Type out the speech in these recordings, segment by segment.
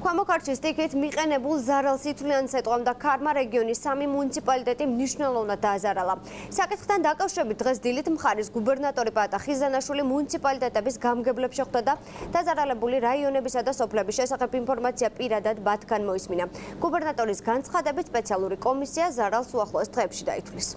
ქვემო ქართლის სტიქით მიყენებულ ზარალს ითვლიან სიტყვამ და ქარმა რეგიონის 3 მუნიციპალიტეტი მნიშვნელოვნად დააზარალა. საკითხთან დაკავშირებით დღეს დილით მხარის გუბერნატორი პატა ხიზანაშვილი მუნიციპალიტეტების გამგებლებს შეხვდა და დაზარალებული რაიონებისა და სოფლების შესახებ ინფორმაცია პირადად ბათგან მოისმინა. გუბერნატორის განცხადებით სპეციალური კომისია ზარალს უახლოეს დღეებში დაითვლის.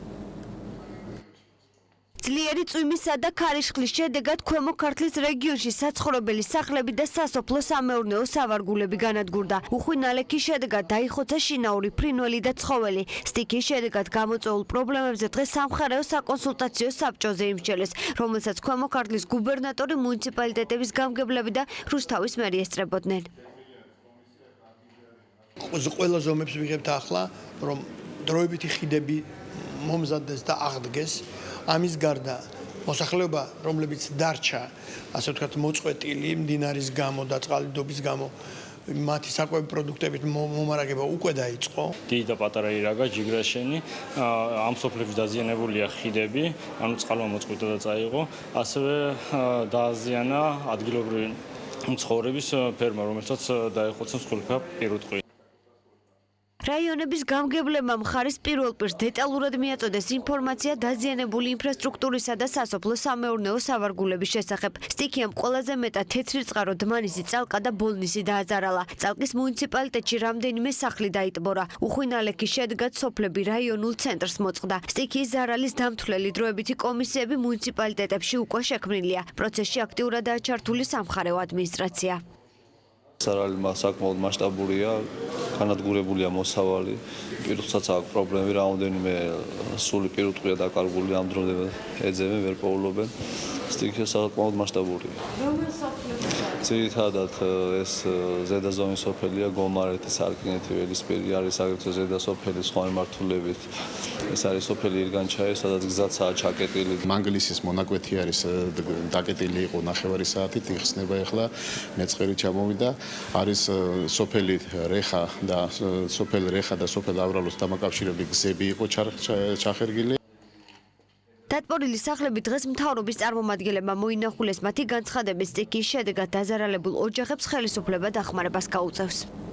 ძლიერი წვიმისა და ქარიშხლის შედეგად ქვემო ქართლის რეგიონში საცხოვრებელი სახლები და სასოფლო სამეურნეო სავარგულები განადგურდა. უხვი ნალექის შედეგად დაიხოცა შინაური ფრინველი და ცხოველი. სტიქის შედეგად გამოწვეულ პრობლემებზე დღეს სამხარეო საკონსულტაციო საბჭოზე იმსჯელეს, რომელსაც ქვემო ქართლის გუბერნატორი, მუნიციპალიტეტების გამგებლები და რუსთავის მერი ესწრებოდნენ. ყველა ზომებს ვიღებთ ახლა, რომ დროებითი ხიდები მომზადდეს და აღდგეს. ამის გარდა მოსახლეობა, რომლებიც დარჩა, ასე ვთქვათ, მოწყვეტილი მდინარის გამო და წყალდიდობის გამო, მათი საკვები პროდუქტებით მომარაგება უკვე დაიწყო. დიდი და პატარა ირაგა, ჯიგრაშენი, ამ სოფლებში დაზიანებულია ხიდები, ანუ წყალმა მოწყვეტა და წაიღო, ასევე დააზიანა ადგილობრივი მცხოვრების ფერმა, რომელსაც დაეხოცა მსხვერპლობა პირუტყვი. რაიონების გამგებლებმა მხარის პირველ პირს დეტალურად მიაწოდეს ინფორმაცია დაზიანებული ინფრასტრუქტურისა და სასოფლო სამეურნეო სავარგულების შესახებ. სტიქიამ ყველაზე მეტად თეთრი წყარო, დმანისი, წალკა და ბოლნისი დააზარალა. წალკის მუნიციპალიტეტში რამდენიმე სახლი დაიტბორა. უხვი ნალექის შედეგად სოფლები რაიონულ ცენტრს მოწყდა. სტიქიის ზარალის დამთვლელი დროებითი კომისიები მუნიციპალიტეტებში უკვე შექმნილია. პროცესში აქტიურადაა ჩართული სამხარეო ადმინისტრაცია. ზარალი საკმაოდ მასშტაბურია, განადგურებულია მოსავალი, პირუტყვსაც აქვს პრობლემები, რაოდენიმე სული პირუტყვია დაკარგული, ამ დრომდე ეძებენ, ვერ პოულობენ. სტიქია საკმაოდ მასშტაბურია. რომელ სოფლებში? ძირითადად ეს ზედა ზონის სოფელია, გომარეთი, სარკინეთი, ველისპირი არის აგრეთვე ზედა სოფელი სხვა მიმართულებით. ეს არის სოფელი ირგანჩაი, სადაც გზაცაა ჩაკეტილი. მანგლისის მონაკვეთი არის დაკეტილი იყო 9 საათით, იხსნება ახლა მეწყერი ჩამოვიდა. არის სოფელი რეხა და სოფელ ავრალოს დამაკავშირებელი გზები იყო ჩახერგილი. დატბორილი სახლები დღეს მთავრობის წარმომადგენლებმა მოინახულეს. მათი განცხადებით სტიქიის შედეგად დაზარალებულ ოჯახებს ხელისუფლება დახმარებას გაუწევს.